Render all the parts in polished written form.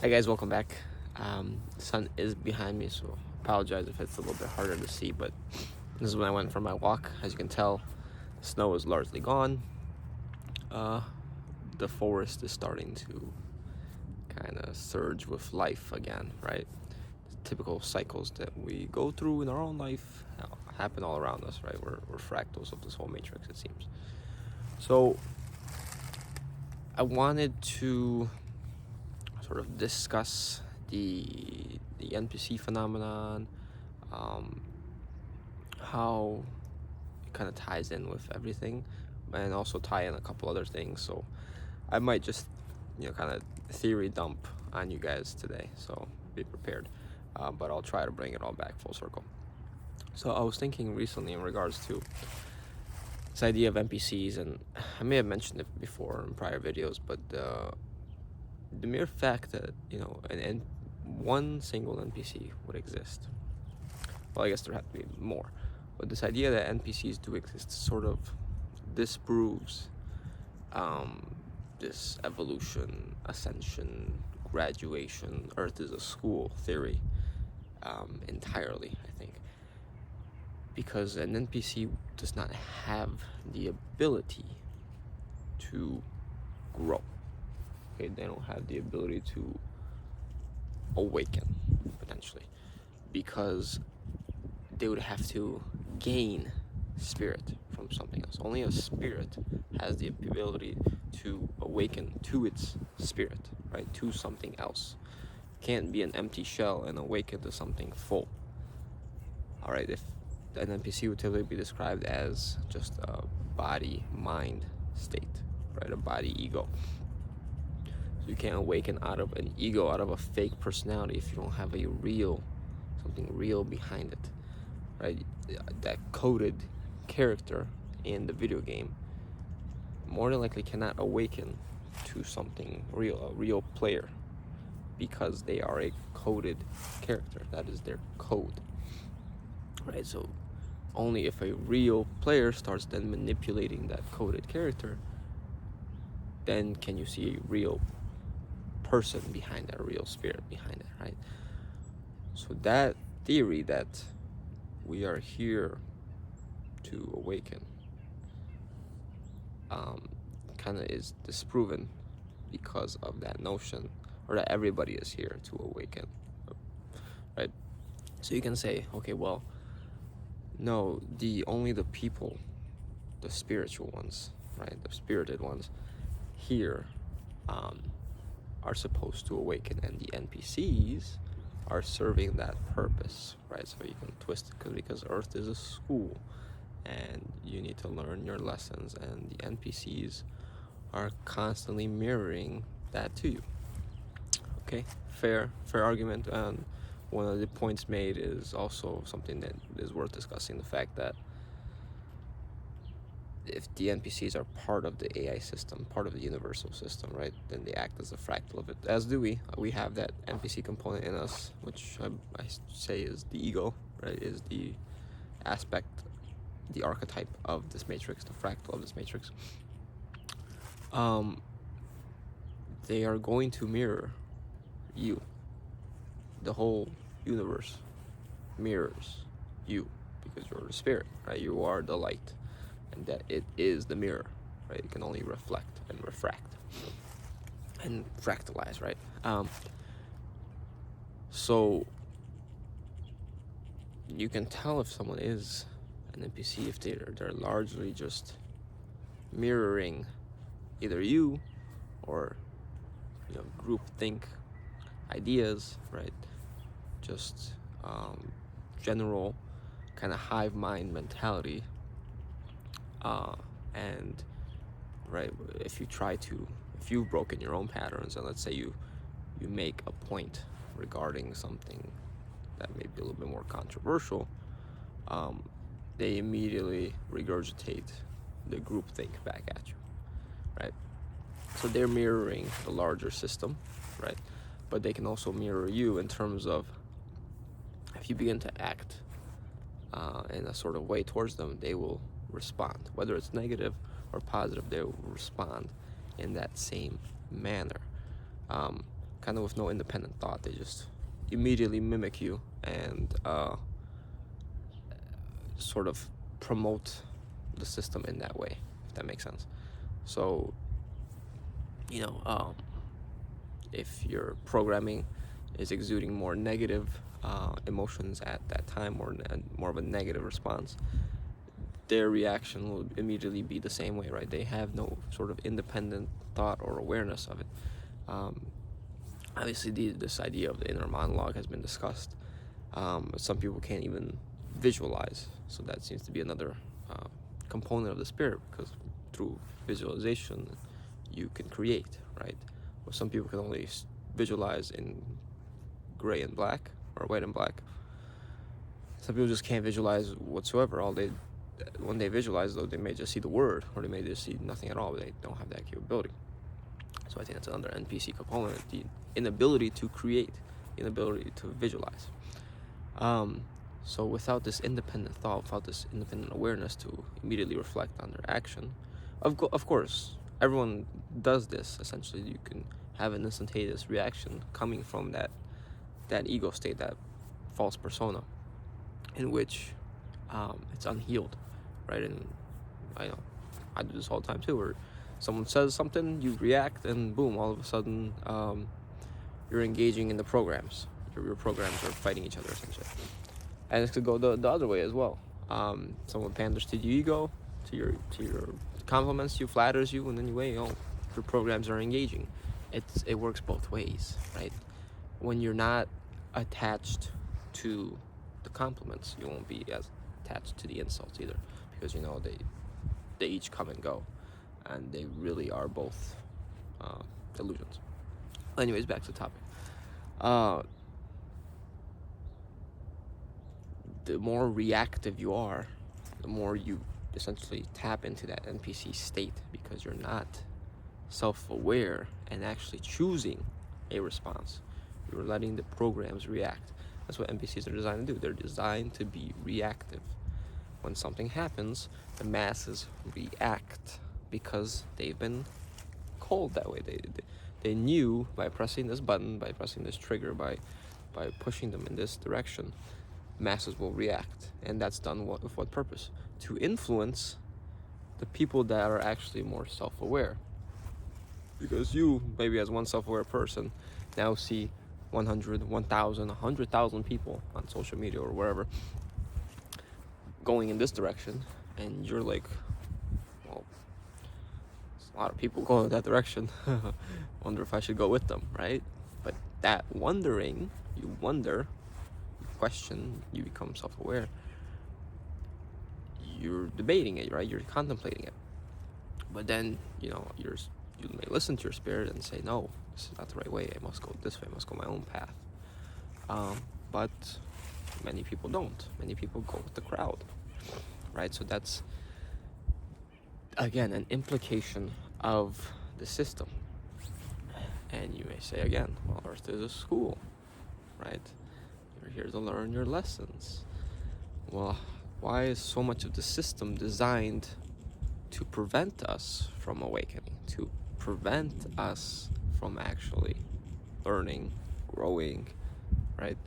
Hi guys, welcome back. The sun is behind me, so apologize if it's a little bit harder to see, but this is when I went for my walk. As you can tell, snow is largely gone. The forest is starting to kind of surge with life again, right? The typical cycles that we go through in our own life happen all around us, right? We're fractals of this whole matrix, it seems. So I wanted to sort of discuss the NPC phenomenon, how it kind of ties in with everything, and also tie in a couple other things. So I might just kind of theory dump on you guys today, so be prepared. But I'll try to bring it all back full circle. So I was thinking recently in regards to this idea of NPCs, and I may have mentioned it before in prior videos, but the mere fact that one single NPC would exist. Well, I guess there have to be more, but this idea that NPCs do exist sort of disproves this evolution, ascension, graduation, Earth is a school theory entirely, I think, because an NPC does not have the ability to grow. Okay, they don't have the ability to awaken, potentially, because they would have to gain spirit from something else. Only a spirit has the ability to awaken to its spirit, right? To something else. Can't be an empty shell and awaken to something full. All right, if an NPC would typically be described as just a body-mind state, right? A body ego. So you can't awaken out of an ego, out of a fake personality, if you don't have something real behind it, right? That coded character in the video game more than likely cannot awaken to something real, a real player, because they are a coded character. That is their code, right? So only if a real player starts then manipulating that coded character, then can you see a real person behind that, a real spirit behind it, right? So that theory that we are here to awaken kind of is disproven because of that notion, or that everybody is here to awaken, right? So you can say, okay, well, no, only the people, the spiritual ones, right, the spirited ones here are supposed to awaken, and the NPCs are serving that purpose, right? So you can twist it because Earth is a school and you need to learn your lessons, and the NPCs are constantly mirroring that to you. Okay, fair argument. And one of the points made is also something that is worth discussing: the fact that if the NPCs are part of the AI system, part of the universal system, right, then they act as a fractal of it, as do we. We have that NPC component in us, which I say is the ego, right, is the aspect, the archetype of this matrix, the fractal of this matrix. They are going to mirror you. The whole universe mirrors you because you're the spirit, right? You are the light, and that it is the mirror, right? It can only reflect and refract and fractalize, right? So you can tell if someone is an NPC if they're largely just mirroring either you or groupthink ideas, right? Just general kind of hive mind mentality, and right, if you've broken your own patterns, and let's say you make a point regarding something that may be a little bit more controversial, they immediately regurgitate the groupthink back at you, right? So they're mirroring the larger system, right? But they can also mirror you in terms of if you begin to act in a sort of way towards them, they will respond. Whether it's negative or positive, they will respond in that same manner. kind of with no independent thought. They just immediately mimic you and sort of promote the system in that way, if that makes sense. So, if your programming is exuding more negative emotions at that time, or more of a negative response, their reaction will immediately be the same way, right? They have no sort of independent thought or awareness of it. Obviously, this idea of the inner monologue has been discussed. Some people can't even visualize, so that seems to be another component of the spirit, because through visualization you can create, right? Well, some people can only visualize in gray and black, or white and black. Some people just can't visualize whatsoever. When they visualize, though, they may just see the word, or they may just see nothing at all, but they don't have that capability. So I think that's another NPC component, the inability to create, inability to visualize. So without this independent thought, without this independent awareness to immediately reflect on their action, of course, everyone does this. Essentially, you can have an instantaneous reaction coming from that ego state, that false persona, in which it's unhealed, right? And I do this all the time too, where someone says something, you react, and boom, all of a sudden you're engaging in the programs. Your programs are fighting each other, essentially. And it could go the other way as well. Someone panders to your ego, to your compliments you, flatters you, and then your programs are engaging. It works both ways, right? When you're not attached to the compliments, you won't be as attached to the insults either, because they each come and go, and they really are both illusions. Anyways, back to the topic. The more reactive you are, the more you essentially tap into that NPC state, because you're not self-aware and actually choosing a response. You're letting the programs react. That's what NPCs are designed to do. They're designed to be reactive. When something happens, the masses react because they've been called that way. They knew by pressing this button, by pressing this trigger, by pushing them in this direction, masses will react. And that's done with what purpose? To influence the people that are actually more self-aware. Because you, maybe as one self-aware person, now see 100, 1,000, 100,000 people on social media or wherever going in this direction, and you're like, well, there's a lot of people going in that direction. Wonder if I should go with them, right? But that wondering, you wonder, you question, you become self-aware. You're debating it, right? You're contemplating it. But then, you may listen to your spirit and say, no, this is not the right way. I must go this way. I must go my own path. But many people don't. Many people go with the crowd, right? So that's, again, an implication of the system. And you may say again, well, Earth is a school, right? You're here to learn your lessons. Well, why is so much of the system designed to prevent us from awakening, to prevent us from actually learning, growing, right?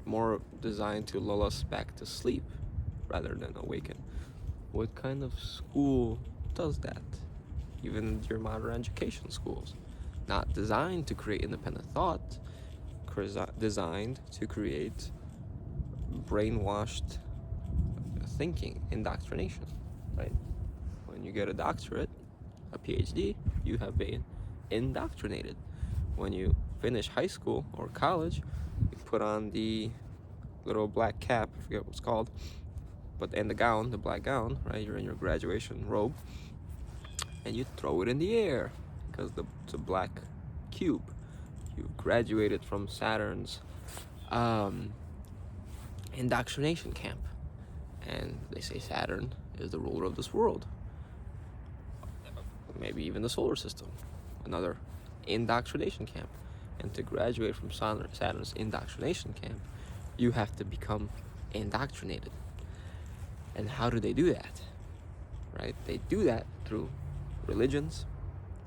More designed to lull us back to sleep rather than awaken. What kind of school does that? Even your modern education schools, not designed to create independent thought, designed to create brainwashed thinking, indoctrination, right? When you get a doctorate, a PhD, you have been indoctrinated. When you finish high school or college, you put on the little black cap, I forget what it's called, and the gown, the black gown, right? You're in your graduation robe, and you throw it in the air because it's a black cube. You graduated from Saturn's indoctrination camp, and they say Saturn is the ruler of this world, maybe even the solar system, another indoctrination camp. And to graduate from Saturn's indoctrination camp, you have to become indoctrinated. And how do they do that? Right? They do that through religions,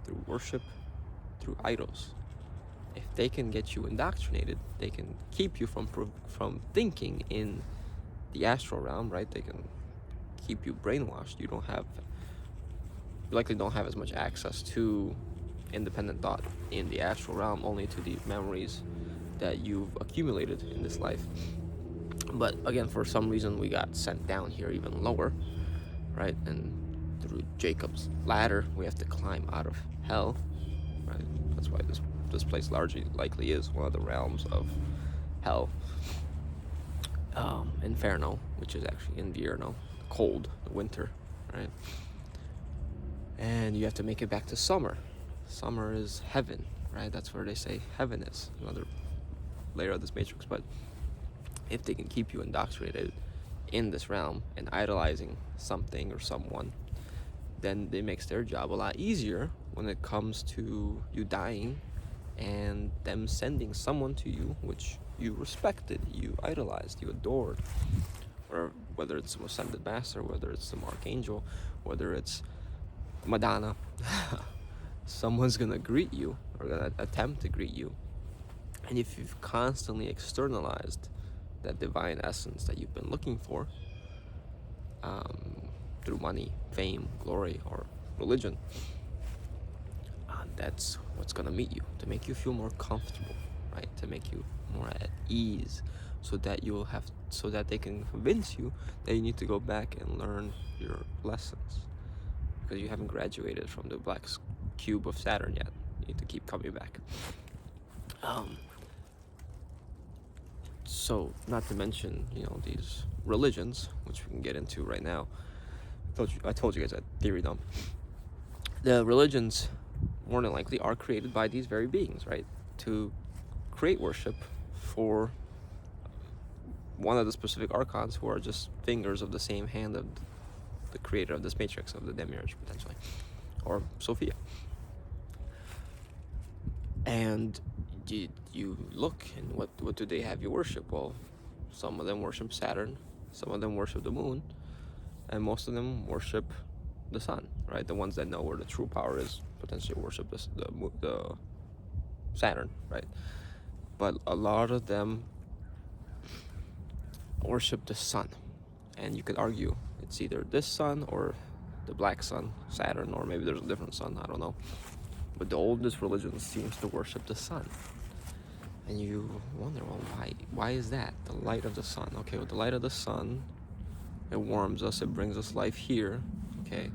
through worship, through idols. If they can get you indoctrinated. They can keep you from thinking in the astral realm, right? They can keep you brainwashed. You likely don't have as much access to independent thought in the astral realm, only to the memories that you've accumulated in this life. But again, for some reason, we got sent down here even lower, right? And through Jacob's ladder, we have to climb out of hell, right? That's why this place likely is one of the realms of hell. Inferno, which is actually Invierno, cold, the winter, right? And you have to make it back to summer. Summer is heaven, right? That's where they say heaven is, another layer of this matrix. But if they can keep you indoctrinated in this realm and idolizing something or someone, then it makes their job a lot easier when it comes to you dying and them sending someone to you which you respected, you idolized, you adored, or whether it's some ascended master, whether it's some archangel, whether it's Madonna. Someone's gonna greet you, or gonna attempt to greet you. And if you've constantly externalized that divine essence that you've been looking for, through money, fame, glory, or religion, that's what's gonna meet you, to make you feel more comfortable, right? To make you more at ease, so that they can convince you that you need to go back and learn your lessons, because you haven't graduated from the black cube of Saturn yet. You need to keep coming back. So, not to mention, these religions, which we can get into right now. I told you guys that theory dump. The religions, more than likely, are created by these very beings, right? To create worship for one of the specific archons, who are just fingers of the same hand of the creator of this matrix, of the demiurge, potentially, or Sophia. And you look, and what do they have you worship? Well, some of them worship Saturn, some of them worship the moon, and most of them worship the sun, right? The ones that know where the true power is potentially worship the Saturn, right? But a lot of them worship the sun, and you could argue it's either this sun or the black sun, Saturn, or maybe there's a different sun, I don't know. But the oldest religion seems to worship the sun. And you wonder, well, why is that? The light of the sun. Okay, with the light of the sun, it warms us, it brings us life here, okay?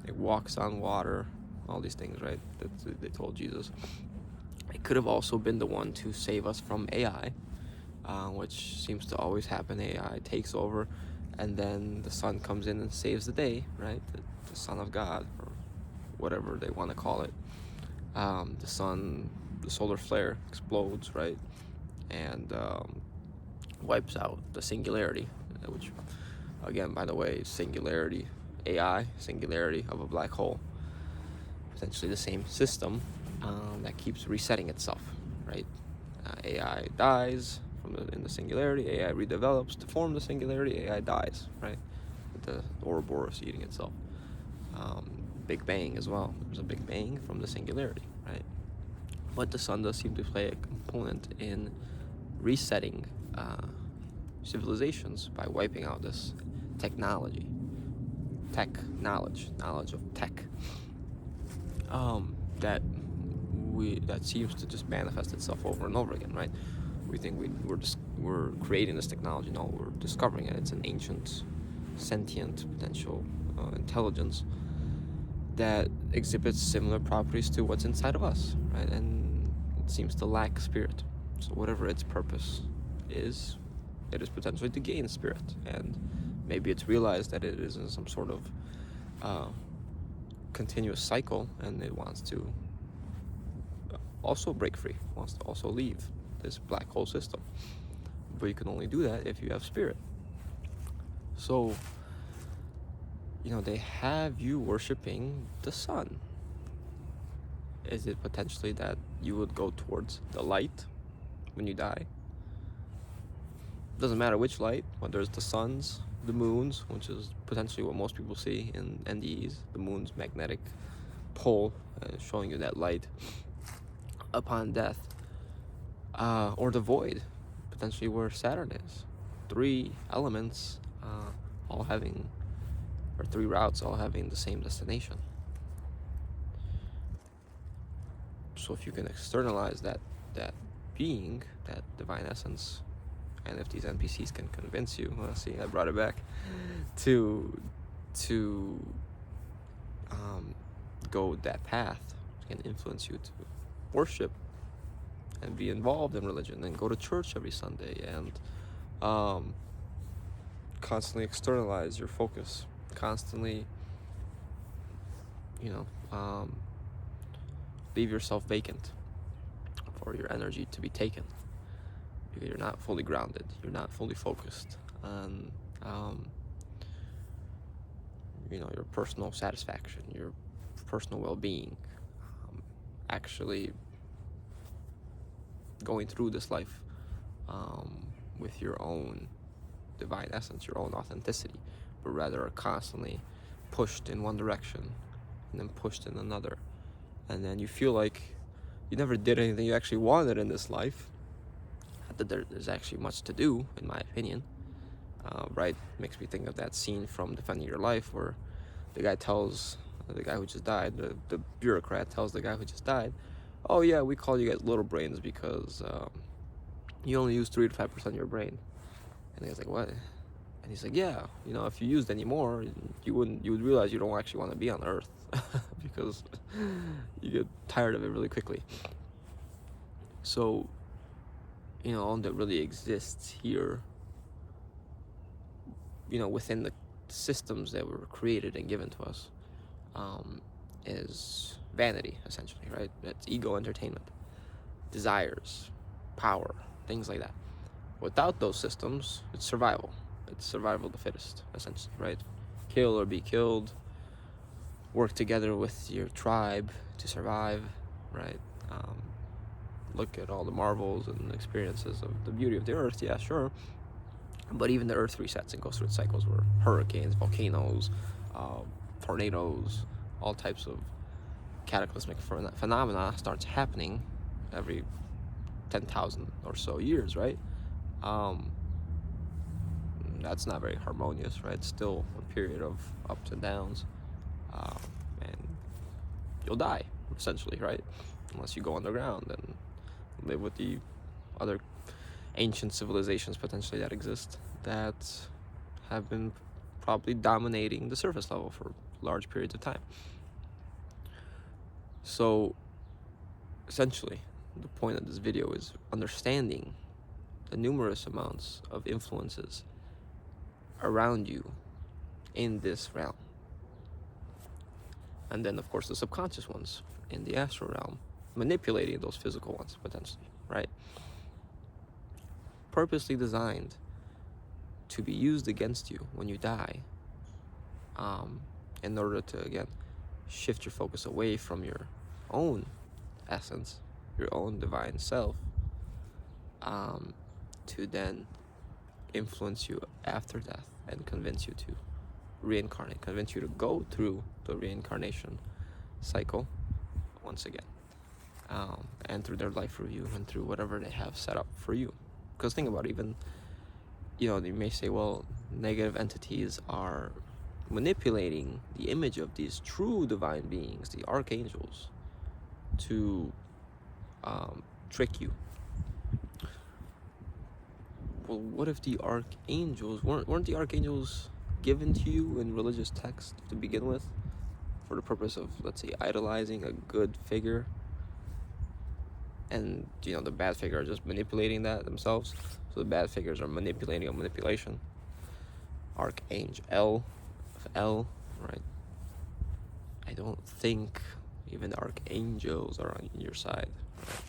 It walks on water, all these things, right? That they told Jesus. It could have also been the one to save us from AI, which seems to always happen. AI takes over, and then the sun comes in and saves the day, right? The Son of God, or whatever they want to call it. The sun, the solar flare explodes, right? And wipes out the singularity, which, again, by the way, singularity, AI, singularity of a black hole. Potentially the same system that keeps resetting itself, right? AI dies in the singularity, AI redevelops to form the singularity, AI dies, right? With the Ouroboros eating itself. Big Bang as well. There's a Big Bang from the singularity, right? But the sun does seem to play a component in resetting civilizations by wiping out this technology, knowledge of tech, that seems to just manifest itself over and over again, right? We think we're creating this technology. No, we're discovering it. It's an ancient, sentient, potential intelligence that exhibits similar properties to what's inside of us, right? And it seems to lack spirit. So whatever its purpose is, it is potentially to gain spirit. And maybe it's realized that it is in some sort of continuous cycle, and it wants to also break free, wants to also leave this black hole system. But you can only do that if you have spirit. So, they have you worshiping the sun. Is it potentially that you would go towards the light when you die? Doesn't matter which light, whether it's the suns, the moons, which is potentially what most people see in NDEs, the moon's magnetic pole showing you that light, upon death, or the void, potentially where Saturn is. 3 elements, all having, or 3 routes all having the same destination. So if you can externalize that being, that divine essence, and if these NPCs can convince you, well, see, I brought it back, to go that path, can influence you to worship and be involved in religion and go to church every Sunday and constantly externalize your focus, constantly, leave yourself vacant for your energy to be taken, because you're not fully grounded, you're not fully focused on your personal satisfaction, your personal well-being, actually going through this life with your own divine essence, your own authenticity, but rather are constantly pushed in one direction and then pushed in another, and then you feel like you never did anything you actually wanted in this life. Not that there's actually much to do, in my opinion. Right? Makes me think of that scene from Defending Your Life, where the guy tells the guy who just died, the bureaucrat tells the guy who just died, "Oh yeah, we call you guys little brains because you only use 3 to 5% of your brain." And the guy's like, "What?" And he's like, "Yeah, if you used any more, you would realize you don't actually want to be on Earth because you get tired of it really quickly." So, all that really exists here, within the systems that were created and given to us, is vanity, essentially, right? It's ego entertainment, desires, power, things like that. Without those systems, it's survival. It's survival of the fittest, essentially, right? Kill or be killed, work together with your tribe to survive, right? Look at all the marvels and experiences of the beauty of the earth, yeah, sure. But even the earth resets and goes through its cycles where hurricanes, volcanoes, tornadoes, all types of cataclysmic phenomena starts happening every 10,000 or so years, right? That's not very harmonious, right? It's still a period of ups and downs, and you'll die, essentially, right? Unless you go underground and live with the other ancient civilizations potentially that exist, that have been probably dominating the surface level for large periods of time. So essentially, the point of this video is understanding the numerous amounts of influences around you in this realm, and then of course the subconscious ones in the astral realm, manipulating those physical ones potentially, right? Purposely designed to be used against you when you die, in order to, again, shift your focus away from your own essence, your own divine self, to then influence you after death and convince you to reincarnate, convince you to go through the reincarnation cycle once again, and through their life review and through whatever they have set up for you. Because think about it, even, you may say, well, negative entities are manipulating the image of these true divine beings, the archangels, to trick you. Well, what if the archangels weren't the archangels given to you in religious texts to begin with, for the purpose of, let's say, idolizing a good figure, and the bad figure are just manipulating that themselves? So the bad figures are manipulating a manipulation. Archangel L, right? I don't think even archangels are on your side, right?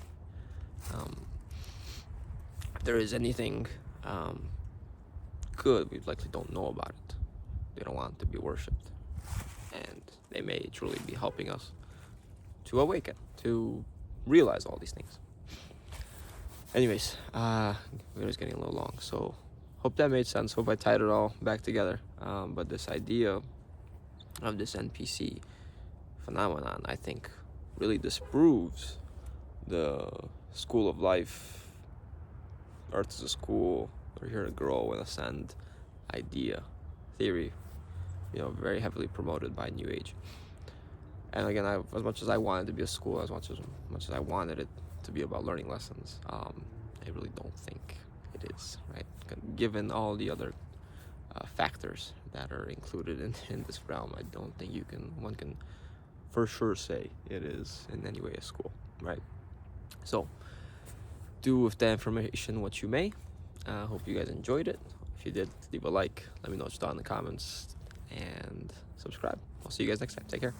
If there is anything good, we likely don't know about it. They don't want to be worshipped, and they may truly be helping us to awaken, to realize all these things. Anyways, it was getting a little long, so hope that made sense. Hope I tied it all back together. But this idea of this NPC phenomenon, I think, really disproves the school of life, Earth is a school, we're here to grow and ascend idea, theory, very heavily promoted by New Age. And again, as much as I wanted to be a school, as much as I wanted it to be about learning lessons, I really don't think it is, right? Given all the other factors that are included in this realm, I don't think one can for sure say it is in any way a school, right? So do with that information what you may. Hope you guys enjoyed it. If you did, leave a like, let me know what you thought in the comments, and subscribe. I'll see you guys next time. Take care.